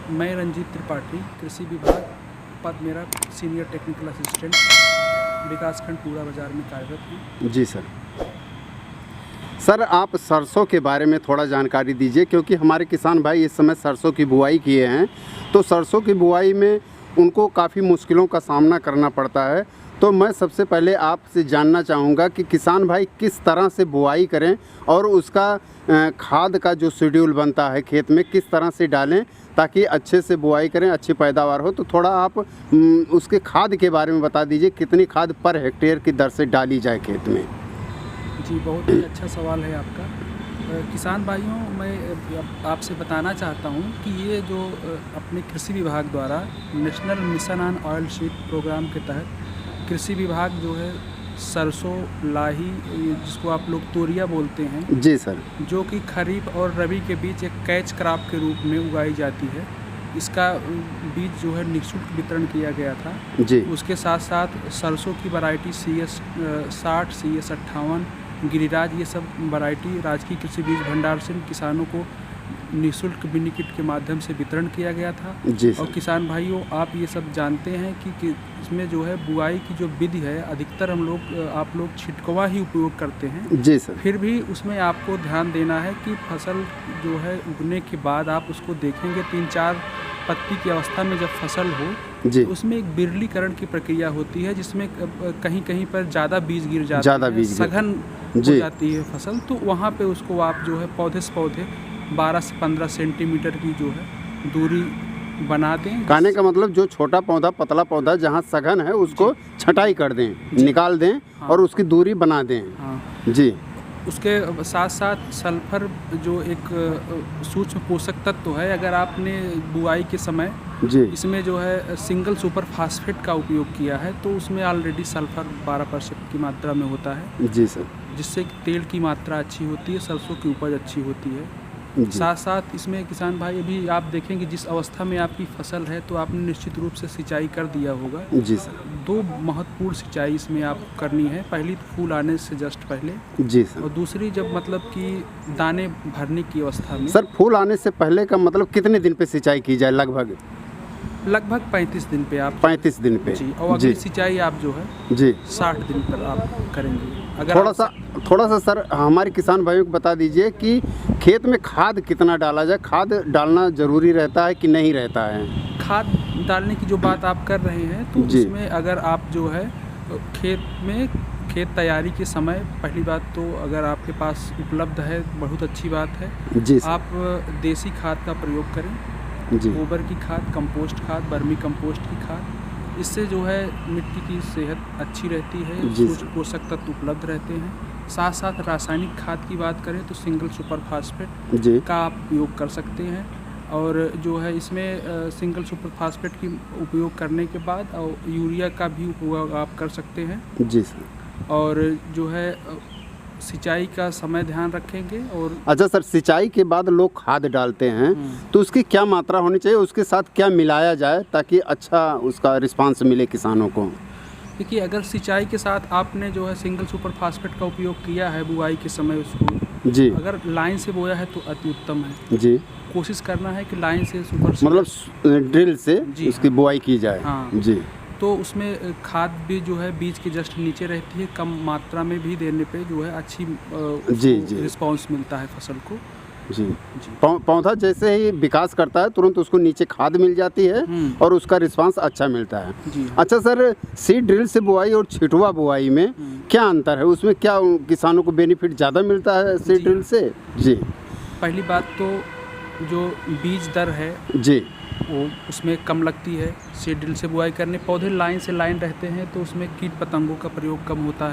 मैं रंजीत त्रिपाठी, कृषि विभाग, पद मेरा सीनियर टेक्निकल असिस्टेंट, विकासखंड पूरा बाजार में कार्यरत हूँ। जी सर। सर आप सरसों के बारे में थोड़ा जानकारी दीजिए, क्योंकि हमारे किसान भाई इस समय सरसों की बुआई किए हैं, तो सरसों की बुआई में उनको काफ़ी मुश्किलों का सामना करना पड़ता है। तो मैं सबसे पहले आपसे जानना चाहूँगा कि किसान भाई किस तरह से बुआई करें और उसका खाद का जो शेड्यूल बनता है खेत में किस तरह से डालें ताकि अच्छे से बुआई करें, अच्छी पैदावार हो। तो थोड़ा आप उसके खाद के बारे में बता दीजिए, कितनी खाद पर हेक्टेयर की दर से डाली जाए खेत में। जी, बहुत ही अच्छा सवाल है आपका। किसान भाइयों, मैं आपसे बताना चाहता हूँ कि ये जो अपने कृषि विभाग द्वारा national mission on oil seed programme के तहत कृषि विभाग जो है सरसों, लाही, जिसको आप लोग तोरिया बोलते हैं, जी सर, जो कि खरीफ और रबी के बीच एक कैच क्रॉप के रूप में उगाई जाती है, इसका बीज जो है निःशुल्क वितरण किया गया था। जी। उसके साथ साथ सरसों की वैरायटी CS 60, CS 58, गिरिराज, ये सब वैरायटी राजकीय कृषि बीज भंडार से किसानों को निःशुल्क मिनी किट के माध्यम से वितरण किया गया था। जी सर। और किसान भाइयों, आप ये सब जानते हैं कि इसमें जो है बुआई की जो विधि है, अधिकतर आप लोग छिटकवा ही उपयोग करते हैं। जी सर। फिर भी उसमें आपको ध्यान देना है कि फसल जो है उगने के बाद आप उसको देखेंगे 3-4 पत्ती की अवस्था में जब फसल हो, जी, तो उसमें एक बिरलीकरण की प्रक्रिया होती है, जिसमें कहीं कहीं पर ज़्यादा बीज गिर जाते हैं, सघन हो जाती है फसल। तो वहाँ पे उसको आप जो है पौधे से पौधे 12 से 15 सेंटीमीटर की जो है दूरी बना दें। कहने का मतलब जो छोटा पौधा, पतला पौधा जहाँ सघन है उसको छटाई कर दें, निकाल दें। हाँ। और उसकी दूरी बना दें। हाँ। जी। उसके साथ साथ सल्फर जो एक सूक्ष्म पोषक तत्व है, अगर आपने बुआई के समय जी इसमें जो है सिंगल सुपर फास्फेट का उपयोग किया है, तो उसमें ऑलरेडी सल्फर 12% की मात्रा में होता है। जी सर। जिससे तेल की मात्रा अच्छी होती है, सरसों की उपज अच्छी होती है। साथ साथ इसमें किसान भाई, अभी आप देखेंगे जिस अवस्था में आपकी फसल है, तो आपने निश्चित रूप से सिंचाई कर दिया होगा। जी सर। 2 महत्वपूर्ण सिंचाई इसमें आप करनी है। पहली फूल आने से जस्ट पहले। जी सर। और दूसरी जब मतलब कि दाने भरने की अवस्था में। सर फूल आने से पहले का मतलब कितने दिन पे सिंचाई की जाए? लगभग 35 दिन पे आप 35 दिन पे। जी। और अगली सिंचाई आप जो है जी 60 दिन पर आप करेंगे। अगर थोड़ा सा सर हमारे किसान भाइयों को बता दीजिए कि खेत में खाद कितना डाला जाए, खाद डालना जरूरी रहता है कि नहीं रहता है? खाद डालने की जो बात आप कर रहे हैं, तो उसमें अगर आप जो है खेत तैयारी के समय, पहली बात तो अगर आपके पास उपलब्ध है बहुत अच्छी बात है। जी। आप देसी खाद का प्रयोग करें, जी। गोबर की खाद, कंपोस्ट खाद, वर्मी कंपोस्ट की खाद। इससे जो है मिट्टी की सेहत अच्छी रहती है, सूक्ष्म पोषक तत्व उपलब्ध रहते हैं। साथ साथ रासायनिक खाद की बात करें तो सिंगल सुपर फास्फेट का आप उपयोग कर सकते हैं। और जो है इसमें सिंगल सुपर फास्फेट की उपयोग करने के बाद और यूरिया का भी उपयोग आप कर सकते हैं। जी सर। और जो है सिंचाई का समय ध्यान रखेंगे। और अच्छा सर, सिंचाई के बाद लोग खाद डालते हैं, तो उसकी क्या मात्रा होनी चाहिए, उसके साथ क्या मिलाया जाए ताकि अच्छा उसका रिस्पांस मिले किसानों को? देखिए, अगर सिंचाई के साथ आपने जो है सिंगल सुपर फास्फेट का उपयोग किया है बुआई के समय, उसको जी अगर लाइन से बोया है तो अति उत्तम है। जी। कोशिश करना है कि लाइन से सुपर मतलब ड्रिल से उसकी बुआई की जाए। हाँ जी। तो उसमें खाद भी जो है बीज के जस्ट नीचे रहती है, कम मात्रा में भी देने पे जो है अच्छी रिस्पांस मिलता है फसल को। जी। पौधा जैसे ही विकास करता है तुरंत उसको नीचे खाद मिल जाती है और उसका रिस्पांस अच्छा मिलता है। जी। अच्छा सर, सीड ड्रिल से बुआई और छिटवा बुआई में क्या अंतर है? उसमें क्या किसानों को बेनिफिट ज़्यादा मिलता है सीड ड्रिल से? जी। पहली बात तो जो बीज दर है जी वो उसमें कम लगती है। सीड ड्रिल से बुआई करने पौधे लाइन से लाइन रहते हैं, तो उसमें कीट पतंगों का प्रयोग कम होता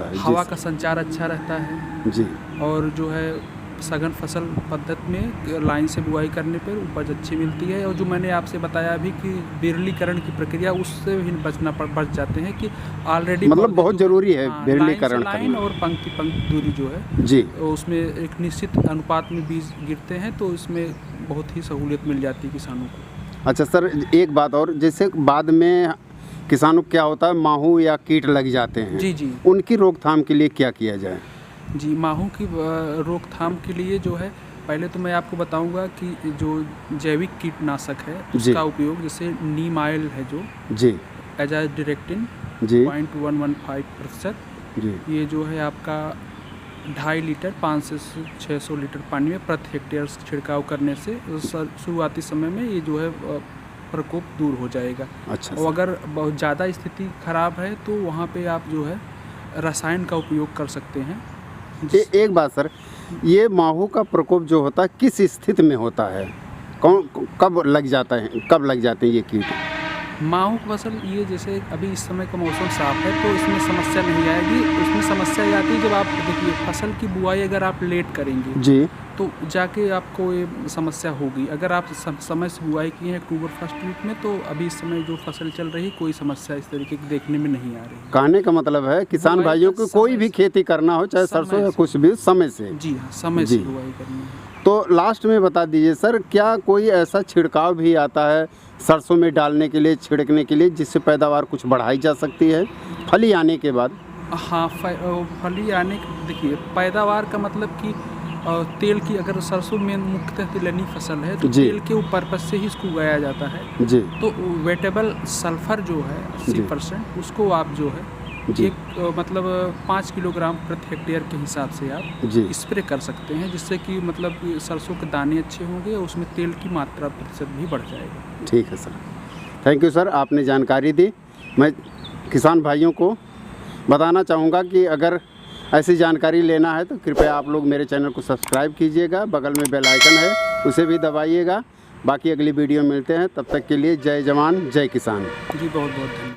है। हवा का संचार अच्छा रहता है। जी। और जो है सघन फसल पद्धति में लाइन से बुआई करने पर उपज अच्छी मिलती है। और जो मैंने आपसे बताया अभी कि बिरलीकरण की प्रक्रिया, उससे भी बच जाते हैं कि ऑलरेडी मतलब बहुत ज़रूरी है बिरलीकरण लाइन और पंक्ति दूरी जो है जी, उसमें एक निश्चित अनुपात में बीज गिरते हैं, तो इसमें बहुत ही सहूलियत मिल जाती है किसानों को। अच्छा सर, एक बात और, जैसे बाद में किसानों को क्या होता है, माहू या कीट लग जाते हैं, जी, उनकी रोकथाम के लिए क्या किया जाए? जी, माहू की रोकथाम के लिए जो है पहले तो मैं आपको बताऊंगा कि जो जैविक कीटनाशक है उसका उपयोग, जैसे नीम ऑयल है जो जी एजाडिरेक्टिन जी 0.115%, जी ये जो है आपका 2.5 लीटर 500 से 600 लीटर पानी में प्रति हेक्टेयर छिड़काव करने से शुरुआती समय में ये जो है प्रकोप दूर हो जाएगा। अच्छा। और अगर बहुत ज़्यादा स्थिति खराब है तो वहाँ पे आप जो है रसायन का उपयोग कर सकते हैं। एक बात सर, ये माहू का प्रकोप जो होता है किस स्थिति में होता है? कब लग जाता है, कब लग जाते हैं ये कीट? माहू की फसल ये जैसे अभी इस समय का मौसम साफ है तो इसमें समस्या नहीं आएगी। उसमें समस्या ये आती है जब आप देखिए फसल की बुआई अगर आप लेट करेंगे जी तो जाके आपको ये समस्या होगी। अगर आप समय से बुआई किए हैं अक्टूबर फर्स्ट वीक में तो अभी इस समय जो फसल चल रही कोई समस्या इस तरीके की देखने में नहीं आ रही। कहने का मतलब है किसान भाइयों को कोई भी खेती करना हो, चाहे सरसों या कुछ भी, समय से। जी हाँ, समय से बुआई करनी है। तो लास्ट में बता दीजिए सर, क्या कोई ऐसा छिड़काव भी आता है सरसों में डालने के लिए, छिड़कने के लिए, जिससे पैदावार कुछ बढ़ाई जा सकती है फली आने के बाद? हाँ, फली आने देखिए पैदावार का मतलब कि तेल की, अगर सरसों में मुख्यतः तिलहनी फसल है तो तेल के पर्पज से ही इसको उगाया जाता है जी। तो वेटेबल सल्फर जो है 80%, उसको आप जो है एक मतलब 5 किलोग्राम प्रति हेक्टेयर के हिसाब से आप स्प्रे कर सकते हैं, जिससे कि मतलब सरसों के दाने अच्छे होंगे और उसमें तेल की मात्रा प्रतिशत भी बढ़ जाएगा। ठीक है सर, थैंक यू सर, आपने जानकारी दी। मैं किसान भाइयों को बताना चाहूँगा कि अगर ऐसी जानकारी लेना है तो कृपया आप लोग मेरे चैनल को सब्सक्राइब कीजिएगा, बगल में बेल आइकन है उसे भी दबाइएगा। बाकी अगली वीडियो मिलते हैं, तब तक के लिए जय जवान जय किसान। जी बहुत बहुत धन्यवाद।